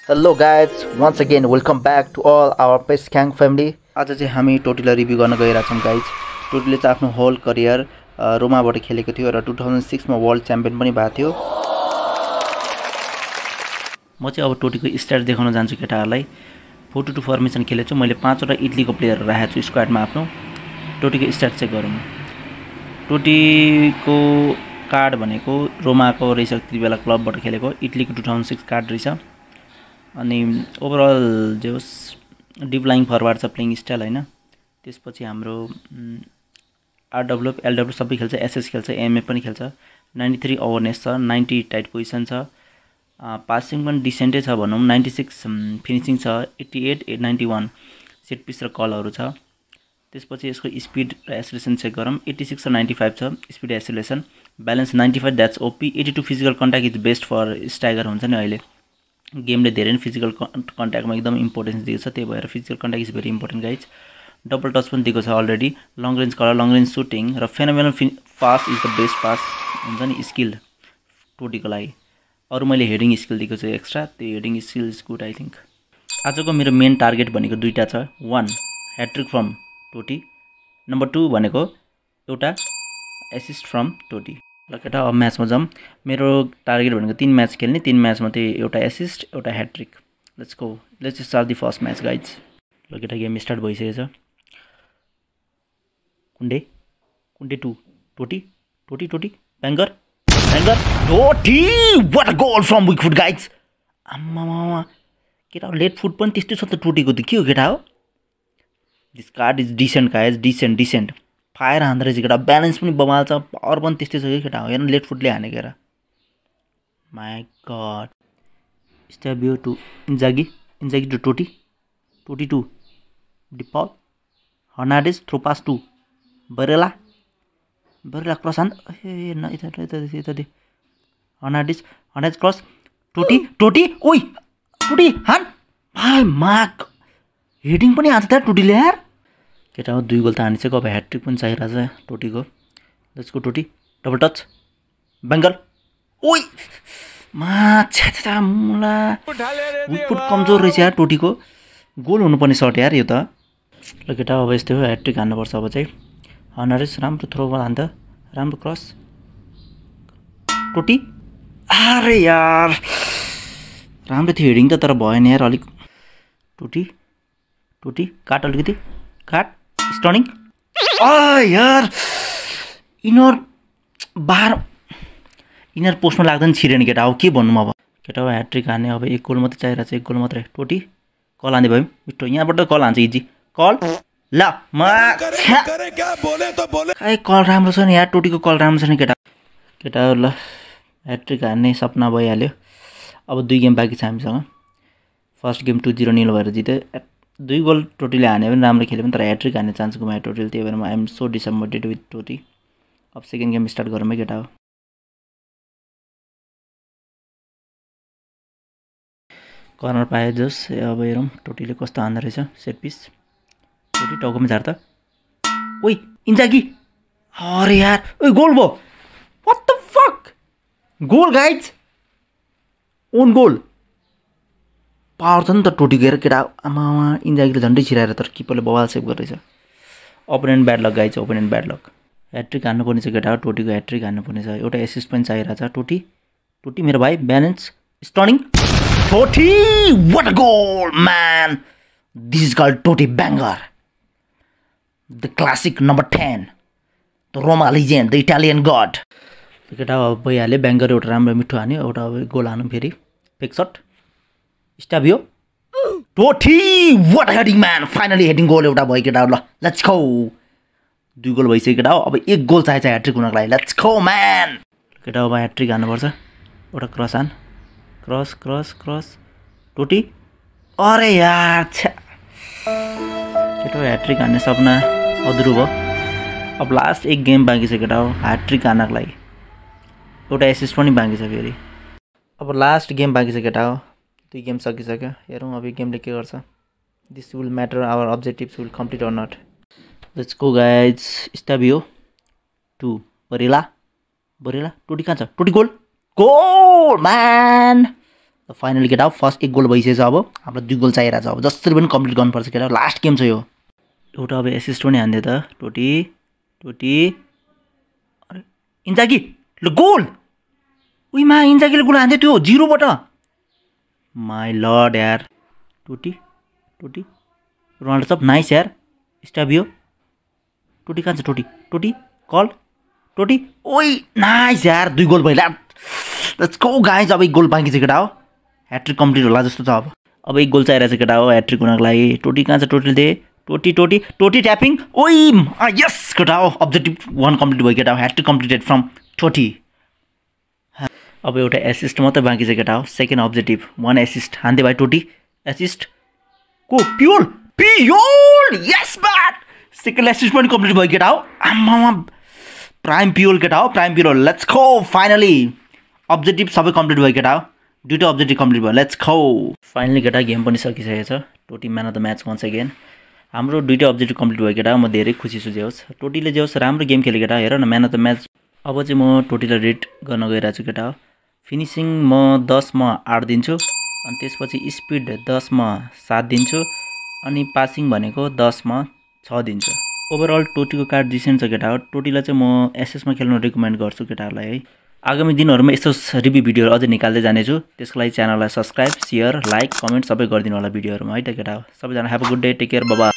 Hello guys, once again welcome back to all our Pes Gang family. आज चाहिँ हामी टोटीलाई review गर्न गइरहेका छौं गाइज. टोटीले चाहिँ आफ्नो होल करियर रोमाबाट खेलेको थियो र 2006 मा वर्ल्ड च्याम्पियन पनि भएको थियो. म चाहिँ अब टोटीको स्ट्याट देखाउन जान्छु केटाहरुलाई. 4-2 फर्मेसन खेलेको छु. मैले 5 वटा इटलीको प्लेयर राखेको छु स्क्वाडमा आफ्नो. टोटीको स्ट्याट चेक गरौँ. टोटीको कार्ड भनेको रोमाको रहेछ, त्यतिबेला क्लबबाट खेलेको इटलीको 2006 कार्ड रहेछ. अनि ओभरअल जोस डिप लाइङ फरवार्ड छ प्लेइङ स्टाइल हैन. त्यसपछि हाम्रो आरडब्ल्यू एलडब्ल्यू सबै खेल्छ, एसएस खेल्छ, एमएफ पनि खेल्छ. 93 अवेरनेस छ, 90 टाइट पोजिसन छ, पासिङ पनि डिसेन्टै छ भनौं. 96 फिनिशिङ छ, 88 91 सेट पिस र कलहरु छ. त्यसपछि यसको स्पिड र एसेलेरेसन चेक गरौँ. 86 र 95 छ speed acceleration. Balance 95 that's OP. 82 physical contact is best for striker हुन्छ नि. अहिले गेमले धेरै नै फिजिकल कन्ट्याक्टमा एकदम इम्पोर्टेन्स दिएको छ, त्यही भएर physical contact is very important guys. Double touch पनि दिएको छ already. Long range curler, long range shooting र phenomenal fast is the best pass हुन्छ नि स्किल टोटीको लागि. अरु मैले हेडिङ स्किल दिएको छु एक्स्ट्रा, त्यो heading skill is good I think. आजको मेरो मेन टार्गेट भनेको दुईटा छ. 1 ह्याट्रिक फ्रम टोटी, नम्बर 2 भनेको एउटा एसिस्ट फ्रम टोटी. ल केटा अब म्याचमा जाऊँ. मेरो टार्गेट भनेको 3 म्याच खेल्ने, 3 म्याचमा चाहिँ एउटा एसिस्ट एउटा hat-trick. Let's go, let's start the first match guys. ल केटा गेम स्टार्ट भइसकेछ. कुण्डे कुण्डे 2 टोटी टोटी टोटी ब्याङ्गर ब्याङ्गर टोटी. What a goal from weak foot guys. आम्मामा केटा लेट फुट पनि त्यस्तै छ त टोटीको. त के हो केटा हो. This card is decent guys, decent fire हान्दा रहेछ केटा. ब्यालेन्स पनि बवाल छ, पावर पनि त्यस्तै छ कि केटा हो. हेर्न लेट फुटले हानेको हेर. My God. स्ट्याबियो to Inzaghi, Inzaghi to Totti, Totti to डिपल Hernandez. Through pass to Barella, Barella cross हान. ए न यता दे हर्नान्डेज, हर्नान्डेज क्रस टोटी टोटी. ओइ टोटी हान. भाइ माक हेडिङ पनि हान्छ त टोटीले यार. केटा हो 2 गोल त हानिसक्यो. अब ह्याट्रिक पनि चाहिरहेछ टोटीको. लेट्स गो टोटी. Double touch Bengal. ओइ माछा मुला फुट कमजोर रहेछ यार टोटीको. गोल हुनुपर्ने सर्ट यार यो त. ल केटा अब यस्तै हो, ह्याट्रिक हान्नुपर्छ अब चाहिँ. हर्नान्डेज राम्रो थ्रो बल हान्दा, राम्रो क्रस टोटी. अरे यार राम्रो थियो हेडिङ त, तर भएन यार अलिक. टोटी टोटी काट अलिकति काट. स्टनिङ. यार इनर बाह्र इनर पोस्टमा लाग्दा नि छिरेन केटा. अब के भन्नु अब. केटा हो ह्याट्रिक हान्ने. अब 1 गोल मात्रै चाहिरहेको छ, 1 गोल मात्रै. टोटी कल हान्दै भयो मिठो. यहाँबाट कल हान्छ इजी कल. ल खै कल राम्रो छ नि यार. टोटीको कल राम्रो छ नि केटा. केटा हो ल ह्याट्रिक हान्ने सपना भइहाल्यो. अब 2 गेम बाँकी छ हामीसँग. फर्स्ट गेम 2-0 भएर जित्यो. 2 गोल टोटीले हान्यो भने राम्रो खेल्यो भने, तर ह्याट्रिक हान्ने चान्स गुमायो टोटीले. त्यही भएर म आइएम सो डिसअपोइन्टेड विथ टोटी. अब सेकेन्ड गेम स्टार्ट गरौँ है केटा हो. कर्नर पाए जोस. अब हेरौँ टोटीले कस्तो हान्दो रहेछ. सेट पिस टोटी टाउकोमा झार त. ओइ इन्जागी. अरे यार ओइ गोल भयो. What the fuck. Goal guys, own goal. Power छ नि त टोटी गएर केटा. आमामा इन्जागीले झन्डै छिराएर, तर किपरले बवाल सेभ गरेछ. Opponent bad luck guys, opponent bad luck. Hattrick हान्नुपर्ने छ केटा हो. टोटीको ह्याट्रिक हान्नुपर्ने छ. एउटा एसिस्ट पनि चाहिरहेछ. टोटी टोटी मेरो भाइ balance stunning Totti. What a goal man. This is called Totti banger, the classic number 10, the Roma legend, the Italian god. केटा अब भइहाल्यो. ब्याङ्गर एउटा राम्रो मिठो हान्यो. एउटा अब गोल हानौँ फेरि. फेक सट स्टाबियो टोटी. What heading man. Finally heading goal एउटा भयो केटा. ल लेट्स गो. 2 गोल भइसक्यो केटा हो. अब 1 गोल चाहिन्छ ह्याट्रिक हुनको लागि. Let's go man. केटा अब ह्याट्रिक हान्नुपर्छ. एउटा क्रस हान. क्रस क्रस क्रस टोटी. अरे यार केटा ह्याट्रिक हान्ने सपना अधुरो भयो. अब लास्ट 1 गेम बाँकी छ केटा हो ह्याट्रिक हान्नको लागि. एउटा एसिस्ट पनि बाँकी छ फेरि. अब लास्ट गेम बाँकी छ केटा हो. 2 गेम सकिसक्यो. हेरौँ अब यो गेमले के गर्छ. This will matter, our objectives will complete or not. Let's go guys. स्टाबियो टु बरेला, बरेला टोटी कहाँ छ. Totti goal. Goal man. Finally केटा फर्स्ट 1 गोल भइसकेछ। अब हाम्रो 2 गोल चाहिरहेको छ। अब जसरी पनि कम्प्लिट गर्नुपर्छ केटा, लास्ट गेम छ यो। एउटा अब एसिस्ट पनि हान्दे त टोटी अरे इन्जागी ल गोल। उइमा इन्जागीले गोल हान्थ्यो त्यो 0 बाट। माई लर्ड यार। टोटी रोनाल्डो सब नाइस यार। स्टाबियो टोटी कहाँ छ? टोटी कल टोटी ओइ नाइस यार। 2 गोल भइला। Let's go guys. अब 1 गोल बाँकी छ केटा हो। ह्याट्रिक कम्प्लिट होला जस्तो छ। अब 1 गोल चाहिरहेछ केटा हो ह्याट्रिक हुनको लागि। टोटी कहाँ छ? टोटीले दे। टोटी ट्यापिङ। ओइ यस केटा हो। अब्जेक्टिभ 1 कम्प्लिट भयो केटा हो। ह्याट्रिक कम्प्लिटेड फ्रम टोटी। अब एउटा एसिस्ट मात्रै बाँकी छ केटा हो। सेकेन्ड अब्जेक्टिभ 1 एसिस्ट हान्दै भाइ टोटी। एसिस्ट को पियोल यस ब्याट। सेकेन्ड एसिस्ट पनि कम्प्लिट भयो केटा हो। आम्मामा प्राइम पियोल केटा हो। प्राइम पियोल। लेट्स गो फाइनली अब्जेक्टिभ सबै कम्प्लिट भयो केटा हो। 2टा अब्जेक्टिभ कम्प्लिट भयो। लेट्स गो फाइनली केटा गेम पनि सकिसकेको छ। टोटी man of the match once again. हाम्रो 2टा अब्जेक्टिभ कम्प्लिट भयो केटा। म धेरै खुसी छु। जे होस् टोटीले जे होस् राम्रो गेम खेल्यो केटा। हेर न म्यान अफ द म्याच। अब चाहिँ म टोटीलाई रेट गर्न गइरहेको छु केटा हो। फिनिसिङ म 10 मा 8 दिन्छु। अनि त्यसपछि स्पिड 10 मा 7 दिन्छु। अनि पासिङ भनेको 10 मा 6 दिन्छु। ओभरअल टोटीको कार्ड डिसेन्ट छ केटा हो। टोटीलाई चाहिँ म एसएसमा खेल्न रिकमेन्ड गर्छु केटाहरूलाई है। आगामी दिनहरूमा यस्तो रिभ्यू भिडियोहरू अझै निकाल्दै जानेछु। त्यसको लागि च्यानललाई सब्सक्राइब, सेयर, लाइक, कमेन्ट सबै गरिदिनु होला भिडियोहरूमा है त केटा हो। सबैजना have a good day. Take care. Bye by.